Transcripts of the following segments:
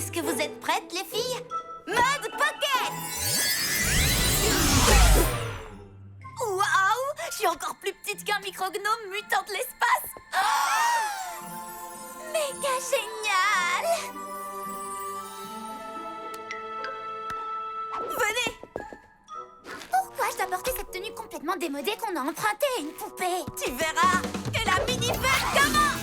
Est-ce que vous êtes prêtes, les filles? Mode Pocket! Waouh! Je suis encore plus petite qu'un micro-gnome mutant de l'espace! Oh, méga génial! Venez! Pourquoi je dois porter cette tenue complètement démodée qu'on a empruntée à une poupée? Tu verras que la mini-fête commence!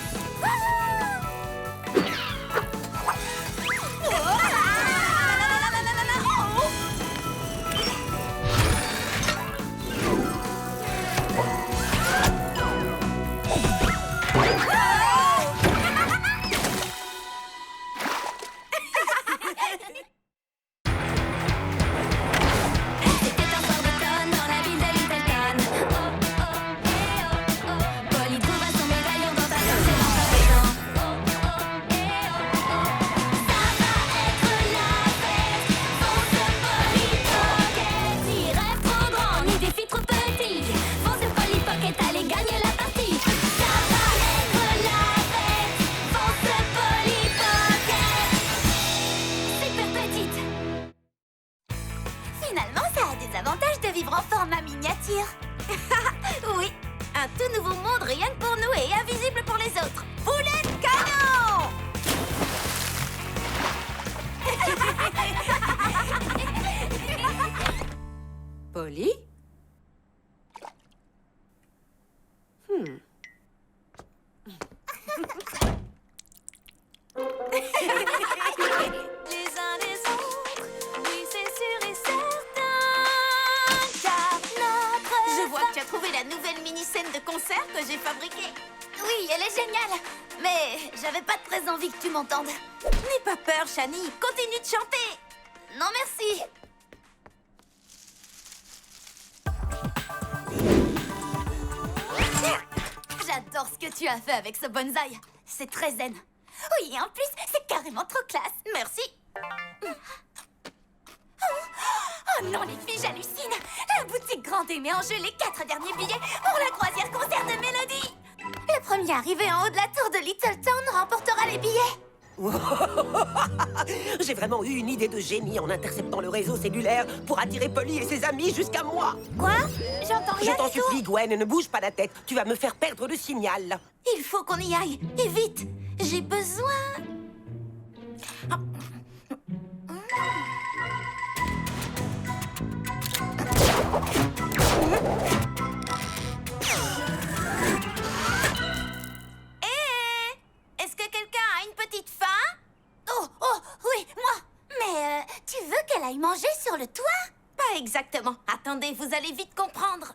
Finalement, ça a des avantages de vivre en format miniature. Oui, un tout nouveau monde rien que pour nous et invisible pour les autres. Boulet de canon! Polly? Les uns les autres, oui c'est sûr et certain, car notre... Je vois que tu as trouvé la nouvelle mini-scène de concert que j'ai fabriquée. Oui, elle est géniale, mais j'avais pas très envie que tu m'entendes. N'aie pas peur, Shani, continue de chanter. Non, merci. J'adore ce que tu as fait avec ce bonsaï. C'est très zen. Oui, et en plus, c'est carrément trop classe. Merci. Oh non, les filles, j'hallucine. La boutique Grandet met en jeu les 4 derniers billets pour la croisière concert de Mélodie. Le premier arrivé en haut de la tour de Little Town remportera les billets. J'ai vraiment eu une idée de génie en interceptant le réseau cellulaire pour attirer Polly et ses amis jusqu'à moi. Quoi? J'entends rien Je t'en du tout. supplie, Gwen, ne bouge pas la tête. Tu vas me faire perdre le signal. Il faut qu'on y aille, et vite. J'ai besoin... Est-ce que quelqu'un a une petite faim? Oh, oui, moi. Mais tu veux qu'elle aille manger sur le toit? Pas exactement. Attendez, vous allez vite comprendre.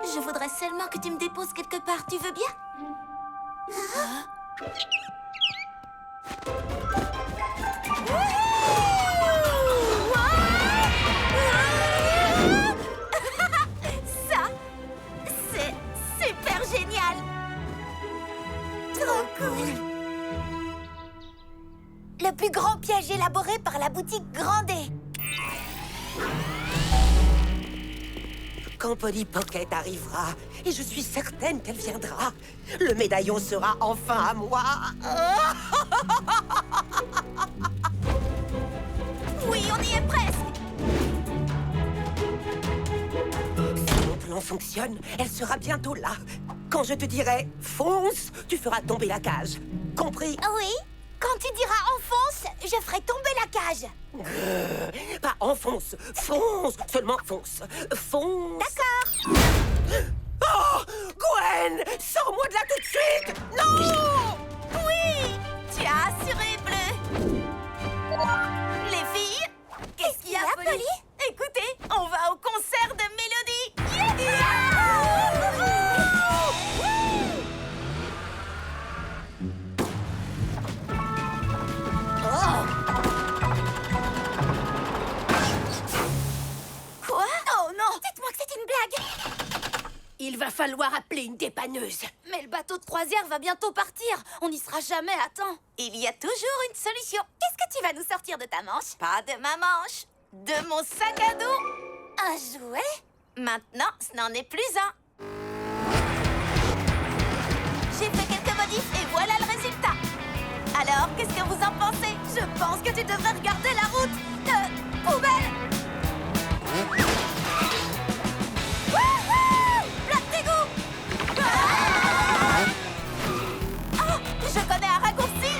Je voudrais seulement que tu me déposes quelque part. Tu veux bien? Ça, c'est super génial. Trop cool. Le plus grand piège élaboré par la boutique Grandet. Quand Polly Pocket arrivera, et je suis certaine qu'elle viendra, le médaillon sera enfin à moi. Oui, on y est presque. Si mon plan fonctionne, elle sera bientôt là. Quand je te dirai « fonce », tu feras tomber la cage. Compris? Oui, quand tu diras enfonce, je ferai tomber la cage. Pas enfonce, fonce, seulement fonce. Fonce. D'accord. Oh, Gwen, sors-moi de là tout de suite. Non! Oui, tu as assuré, Bleu. Les filles, qu'est-ce qu'il y a, Polly? Écoutez, on va au concert de Mélodie. Quoi? Oh non, dites-moi que c'est une blague. Il va falloir appeler une dépanneuse. Mais le bateau de croisière va bientôt partir. On n'y sera jamais à temps. Il y a toujours une solution. Qu'est-ce que tu vas nous sortir de ta manche? Pas de ma manche. De mon sac à dos. Un jouet? Maintenant, ce n'en est plus un. J'ai fait quelques modifs et voilà le résultat. Alors, qu'est-ce que vous en pensez? Je pense que tu devrais regarder la route de poubelle. Wouhou! Plat d'égout! Ah! Oh, je connais un raccourci.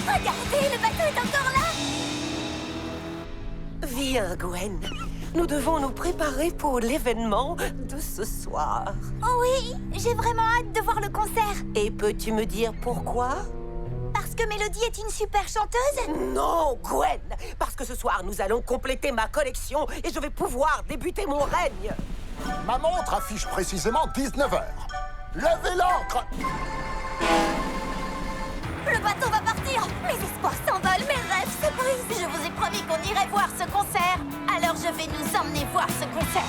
Regardez, le bateau est encore là. Viens, Gwen. Nous devons nous préparer pour l'événement de ce soir. Oh oui, j'ai vraiment hâte de voir le concert. Et peux-tu me dire pourquoi? Parce que Mélodie est une super chanteuse? Non, Gwen! Parce que ce soir, nous allons compléter ma collection et je vais pouvoir débuter mon règne. Ma montre affiche précisément 19h. Levez l'ancre! Le bateau va partir. Mes espoirs s'envolent, mes rêves se brisent. Je vous ai promis qu'on irait voir ce concert. Alors je vais nous emmener voir ce concert.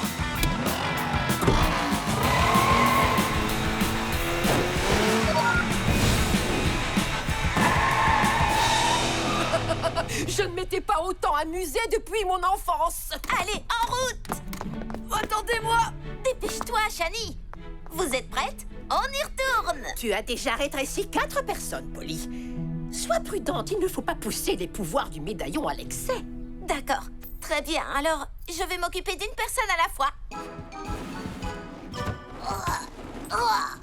Je ne m'étais pas autant amusée depuis mon enfance. Allez, en route! Attendez-moi. Dépêche-toi, Shani. Vous êtes prête? On y retourne. Tu as déjà rétréci 4 personnes, Polly. Sois prudente, il ne faut pas pousser les pouvoirs du médaillon à l'excès. D'accord. Très bien. Alors, je vais m'occuper d'une personne à la fois.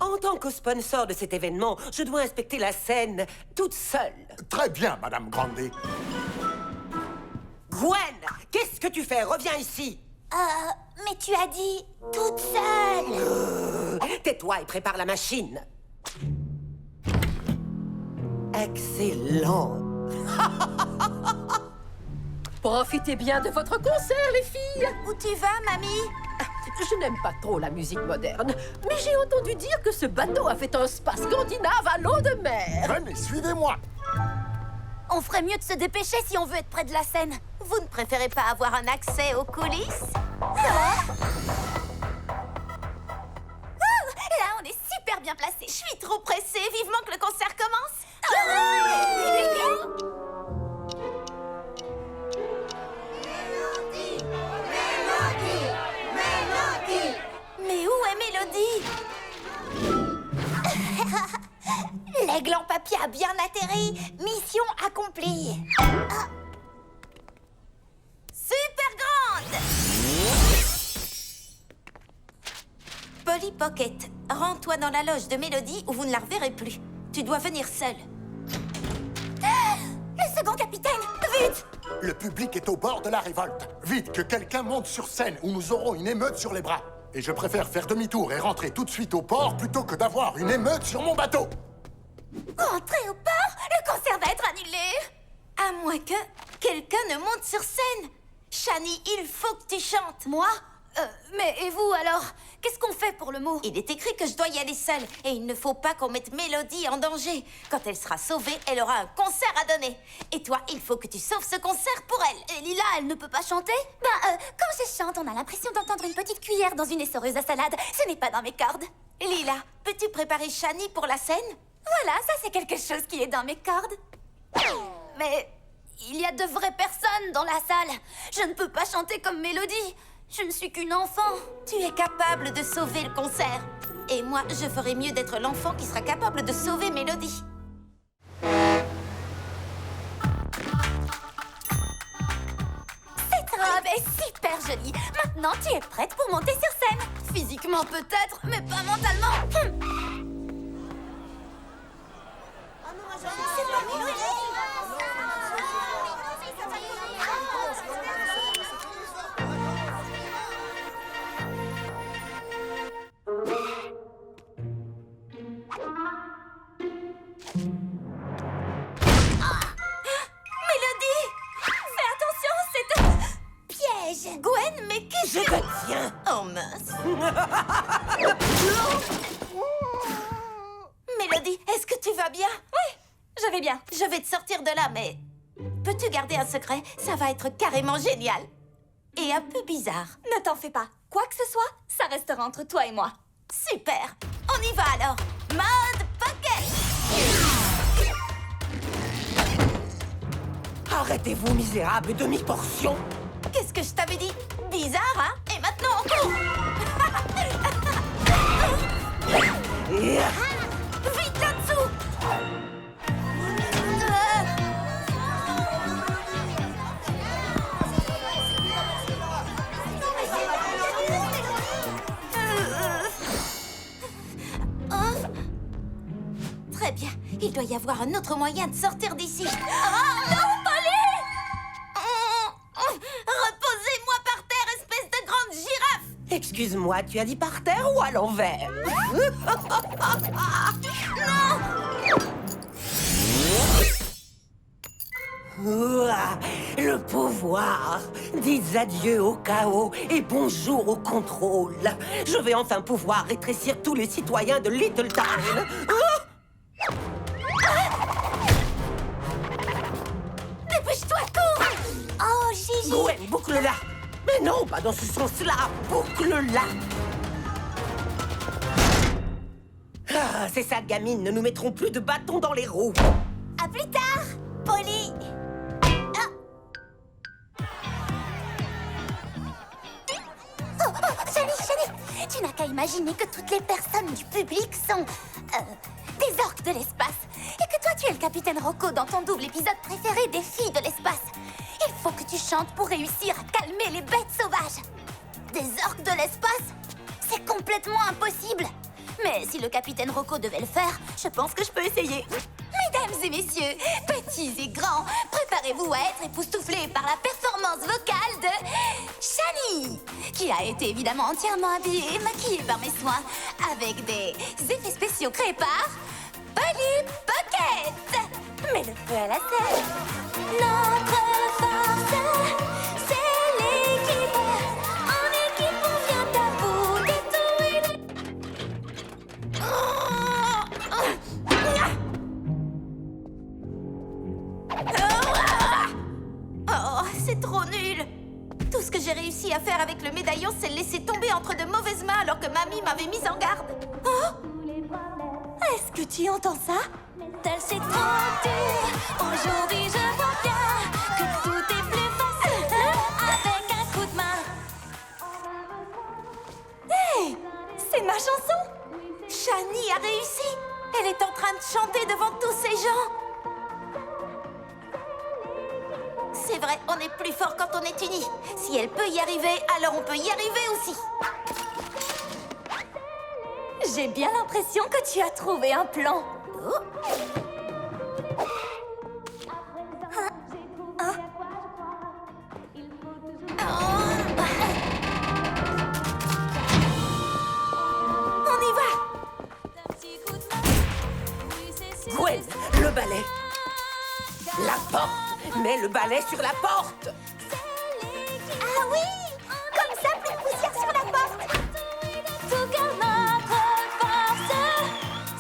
En tant que sponsor de cet événement, je dois inspecter la scène toute seule. Très bien, Madame Grandet. Gwen, qu'est-ce que tu fais? Reviens ici. Mais tu as dit toute seule. Tais-toi et prépare la machine. Excellent. Profitez bien de votre concert, les filles. Où tu vas, mamie? Je n'aime pas trop la musique moderne, mais j'ai entendu dire que ce bateau a fait un spa scandinave à l'eau de mer. Venez, suivez-moi. On ferait mieux de se dépêcher si on veut être près de la scène. Vous ne préférez pas avoir un accès aux coulisses? Là, on est super bien placés. Je suis trop pressée. Vivement que le concert commence. Mais où est Mélodie? L'aigle en papier a bien atterri. Mission accomplie. Ah. Super grande. Polly Pocket, rends-toi dans la loge de Mélodie ou vous ne la reverrez plus. Tu dois venir seule. Le second capitaine, vite! Le public est au bord de la révolte. Vite, que quelqu'un monte sur scène ou nous aurons une émeute sur les bras. Et je préfère faire demi-tour et rentrer tout de suite au port plutôt que d'avoir une émeute sur mon bateau. Rentrer au port? Le concert va être annulé. À moins que quelqu'un ne monte sur scène. Shani, il faut que tu chantes. Moi? Mais et vous alors? Qu'est-ce qu'on fait pour le mot? Il est écrit que je dois y aller seule. Et il ne faut pas qu'on mette Mélodie en danger. Quand elle sera sauvée, elle aura un concert à donner. Et toi, il faut que tu sauves ce concert pour elle. Et Lila, elle ne peut pas chanter? Quand je chante, on a l'impression d'entendre une petite cuillère dans une essoreuse à salade. Ce n'est pas dans mes cordes. Lila, peux-tu préparer Shani pour la scène? Voilà, ça c'est quelque chose qui est dans mes cordes. Mais il y a de vraies personnes dans la salle. Je ne peux pas chanter comme Mélodie. Je ne suis qu'une enfant. Tu es capable de sauver le concert. Et moi, je ferai mieux d'être l'enfant qui sera capable de sauver Mélodie. Cette robe est super jolie. Maintenant, tu es prête pour monter sur scène. Physiquement peut-être, mais pas mentalement. C'est pas Mélodie. Gwen, mais qu'est-ce que... Je te tiens. Oh mince. Mélodie, est-ce que tu vas bien? Oui, je vais bien. Je vais te sortir de là, mais... Peux-tu garder un secret? Ça va être carrément génial. Et un peu bizarre. Ne t'en fais pas. Quoi que ce soit, ça restera entre toi et moi. Super. On y va alors. Mode Pocket. Arrêtez-vous, misérable demi-portion. Qu'est-ce que je t'avais dit? Bizarre, hein? Et maintenant, on court. Vite là-dessous. Très bien. Il doit y avoir un autre moyen de sortir d'ici. Oh non, Polly! Reposez-moi par terre, espèce de grande girafe! Excuse-moi, tu as dit par terre ou à l'envers? Ouah, le pouvoir. Dites adieu au chaos et bonjour au contrôle. Je vais enfin pouvoir rétrécir tous les citoyens de Little Town. Dépêche-toi, cours! Oh, Gigi! Gwen, boucle-la. Mais non, pas dans ce sens-là. Boucle-la. Ah, ces sales gamines ne nous mettront plus de bâtons dans les roues. À plus tard, Polly! Shani, tu n'as qu'à imaginer que toutes les personnes du public sont des orques de l'espace. Et que toi, tu es le capitaine Rocco dans ton double épisode préféré des filles de l'espace. Il faut que tu chantes pour réussir à calmer les bêtes sauvages. Des orques de l'espace? C'est complètement impossible. Mais si le capitaine Rocco devait le faire, je pense que je peux essayer. Mesdames et messieurs, petits et grands, préparez-vous à être époustouflés par la performance vocale de Shani, qui a été évidemment entièrement habillée et maquillée par mes soins, avec des effets spéciaux créés par Polly Pocket. Mets le feu à la scène. Notre force, c'est l'équipe. En équipe, on vient à bout de tout et de... Oh, c'est trop nul! Tout ce que j'ai réussi à faire avec le médaillon, c'est le laisser tomber entre de mauvaises mains alors que mamie m'avait mise en garde. Oh! Est-ce que tu entends ça? C'est trop dur. Aujourd'hui, je vois bien que tout est plus facile avec un coup de main. Hey! C'est ma chanson! Shani a réussi! Elle est en train de chanter devant tous ces gens! C'est vrai, on est plus fort quand on est unis. Si elle peut y arriver, alors on peut y arriver aussi. J'ai bien l'impression que tu as trouvé un plan. On y va. Gwen, le balai. La porte. Mets le balai sur la porte. Ah oui! Comme ça, plus de poussière sur la porte. Tout car notre force,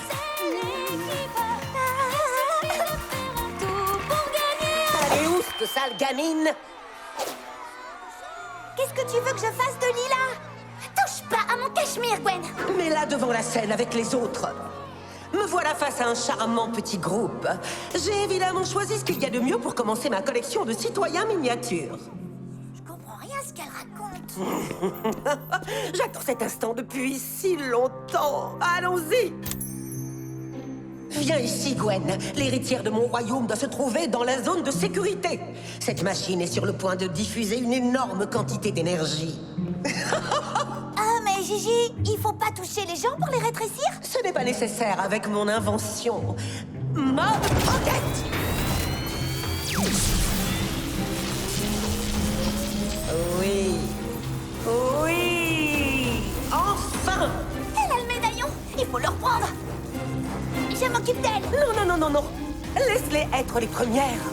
c'est l'équipe. Tout pour gagner. Allez, où, cette sale gamine? Qu'est-ce que tu veux que je fasse de Lila? Touche pas à mon cachemire, Gwen. Mets-la devant la scène avec les autres. Me voilà face à un charmant petit groupe. J'ai évidemment choisi ce qu'il y a de mieux pour commencer ma collection de citoyens miniatures. Je comprends rien à ce qu'elle raconte. J'attends cet instant depuis si longtemps. Allons-y. Viens ici, Gwen. L'héritière de mon royaume doit se trouver dans la zone de sécurité. Cette machine est sur le point de diffuser une énorme quantité d'énergie. Ah, mais Gigi, il faut pas toucher les gens pour les rétrécir? Ce n'est pas nécessaire avec mon invention. Ma Pocket! Oui. Oui. Enfin! Elle a le médaillon. Il faut le reprendre. Je m'occupe d'elle. Non, non, non, non, non. Laisse-les être les premières.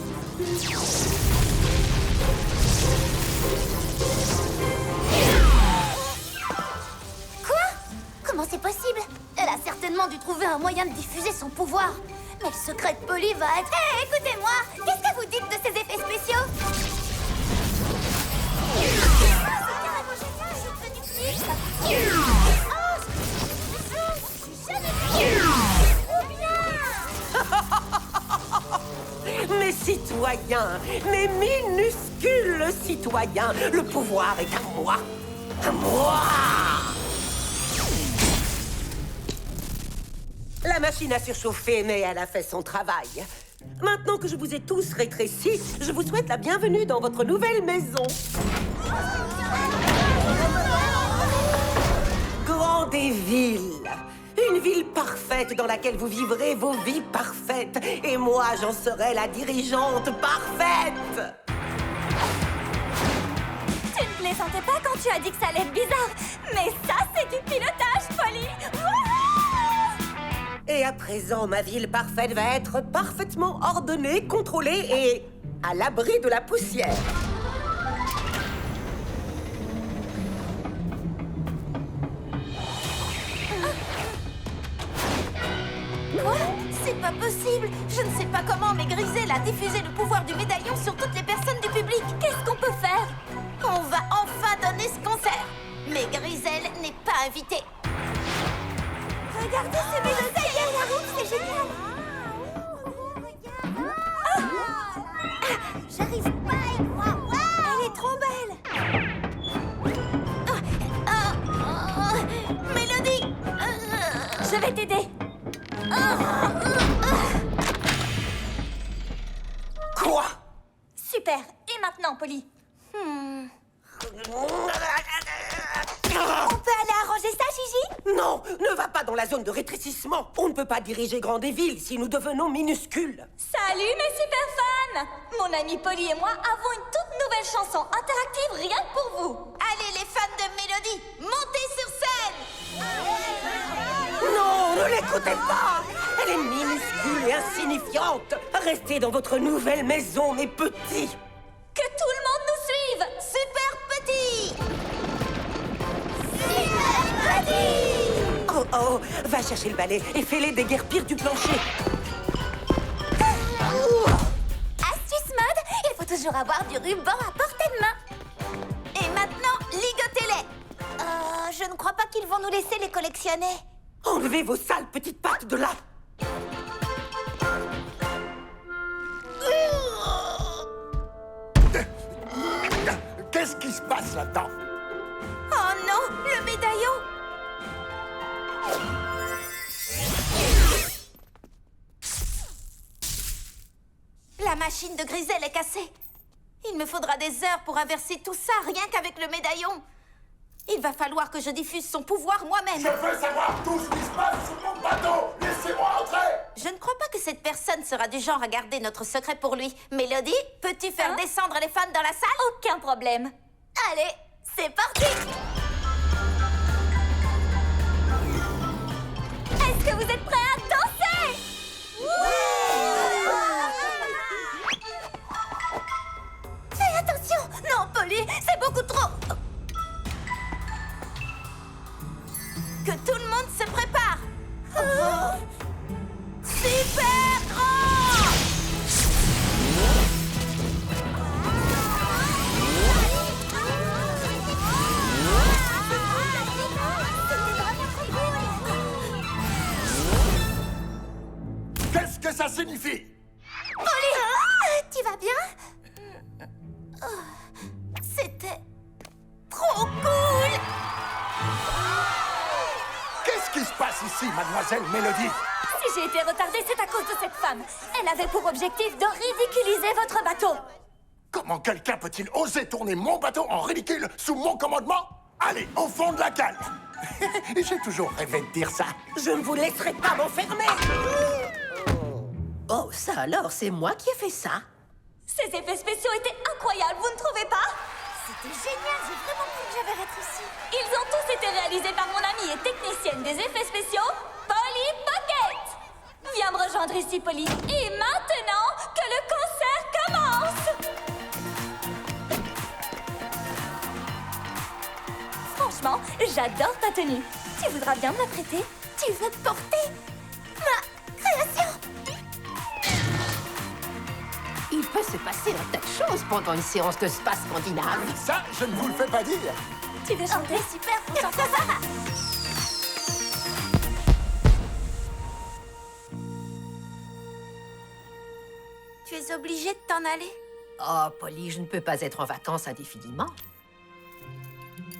Quoi? Comment c'est possible? Elle a certainement dû trouver un moyen de diffuser son pouvoir. Mais le secret de Polly va être... Hé, écoutez-moi! Qu'est-ce que vous dites de ces effets spéciaux? Mes Mes citoyens, mes minuscules citoyens, le pouvoir est à moi. À moi! La machine a surchauffé, mais elle a fait son travail. Maintenant que je vous ai tous rétrécis, je vous souhaite la bienvenue dans votre nouvelle maison. Grandéville. Une ville parfaite dans laquelle vous vivrez vos vies parfaites. Et moi, j'en serai la dirigeante parfaite. Tu ne plaisantais pas quand tu as dit que ça allait être bizarre. Mais ça, c'est du pilotage, Polly. Wouhou! Et à présent, ma ville parfaite va être parfaitement ordonnée, contrôlée et à l'abri de la poussière. Quoi? C'est pas possible. Je ne sais pas comment, mais Grisel a diffusé le pouvoir du médaillon sur toutes les personnes du public. Qu'est-ce qu'on peut faire? On va enfin donner ce concert. Mais Grisel n'est pas invitée. Regardez ce mélodie derrière la route, c'est génial. J'arrive pas à y croire. Elle est trop belle. Mélodie. Je vais t'aider. Quoi? Super. Et maintenant, Polly? On peut aller arranger ça, Gigi? Non, ne va pas dans la zone de rétrécissement. On ne peut pas diriger Grandéville si nous devenons minuscules. Salut mes super fans! Mon amie Polly et moi avons une toute nouvelle chanson interactive rien que pour vous. Allez les fans de Mélodie, montez sur scène! Non, ne l'écoutez pas. Elle est minuscule et insignifiante. Restez dans votre nouvelle maison, mes petits. Que tout le monde nous suive! Super petit! Super petit! Oh, oh, va chercher le balai et fais-les déguerpir du plancher. Astuce mode, il faut toujours avoir du ruban à portée de main. Et maintenant, ligotez-les. Je ne crois pas qu'ils vont nous laisser les collectionner. Enlevez vos sales petites pattes de là. Qu'est-ce qui se passe là-dedans? Oh non, le médaillon! La machine de Grisel est cassée. Il me faudra des heures pour inverser tout ça, rien qu'avec le médaillon. Il va falloir que je diffuse son pouvoir moi-même. Je veux savoir tout ce qui se passe sur mon bateau. Laissez-moi entrer. Je ne crois pas que cette personne sera du genre à garder notre secret pour lui. Mélodie, peux-tu faire descendre les fans dans la salle? Aucun problème. Allez, c'est parti! Est-ce que vous êtes prêts à danser? Fais attention! Non, Polly, c'est beaucoup trop... Que tout le monde se prépare! Super grand! Qu'est-ce que ça signifie? Polly! Tu vas bien? C'était trop cool! Qu'est-ce qui se passe ici, mademoiselle Mélodie? Si j'ai été retardée, c'est à cause de cette femme. Elle avait pour objectif de ridiculiser votre bateau. Comment quelqu'un peut-il oser tourner mon bateau en ridicule sous mon commandement? Allez, au fond de la cale. J'ai toujours rêvé de dire ça. Je ne vous laisserai pas m'enfermer. Oh, ça alors, c'est moi qui ai fait ça. Ces effets spéciaux étaient incroyables, vous ne trouvez pas? C'était génial, j'ai vraiment cru que j'avais rétréci. Ils ont tous été réalisés par mon amie et technicienne des effets spéciaux, Polly Pocket. Viens me rejoindre ici, Polly. Et maintenant, que le concert commence! Franchement, j'adore ta tenue. Tu voudras bien me la prêter? Tu veux porter ma création? Il peut se passer un tas de choses pendant une séance de spa scandinave. Ça, je ne vous le fais pas dire. Tu veux chanter? Super, on chante ça. Tu es obligée de t'en aller? Oh, Polly, je ne peux pas être en vacances indéfiniment.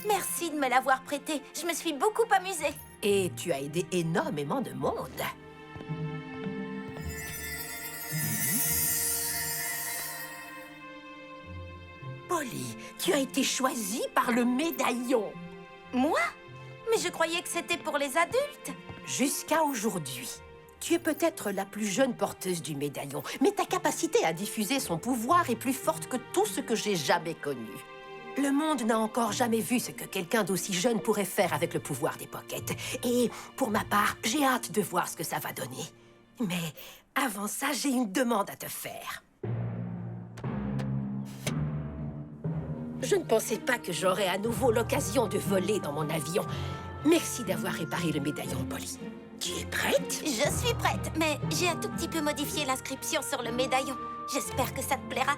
Merci de me l'avoir prêté. Je me suis beaucoup amusée. Et tu as aidé énormément de monde. Polly, tu as été choisie par le médaillon. Moi? Mais je croyais que c'était pour les adultes. Jusqu'à aujourd'hui. Tu es peut-être la plus jeune porteuse du médaillon, mais ta capacité à diffuser son pouvoir est plus forte que tout ce que j'ai jamais connu. Le monde n'a encore jamais vu ce que quelqu'un d'aussi jeune pourrait faire avec le pouvoir des Pockets. Et pour ma part, j'ai hâte de voir ce que ça va donner. Mais avant ça, j'ai une demande à te faire. Je ne pensais pas que j'aurais à nouveau l'occasion de voler dans mon avion. Merci d'avoir réparé le médaillon, Polly. Tu es prête? Je suis prête, mais j'ai un tout petit peu modifié l'inscription sur le médaillon. J'espère que ça te plaira.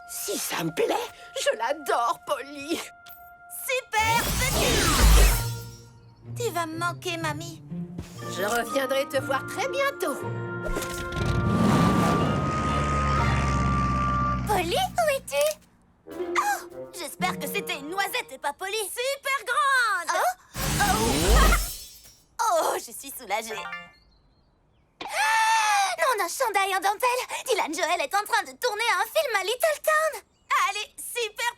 Si ça me plaît, je l'adore, Polly. Super petit! Tu vas me manquer, mamie. Je reviendrai te voir très bientôt. Polly, où es-tu? Oh! J'espère que c'était une noisette et pas Polly. Super grande! Oh, je suis soulagée. Non, un chandail en dentelle. Dylan Joel est en train de tourner un film à Littleton. Allez, super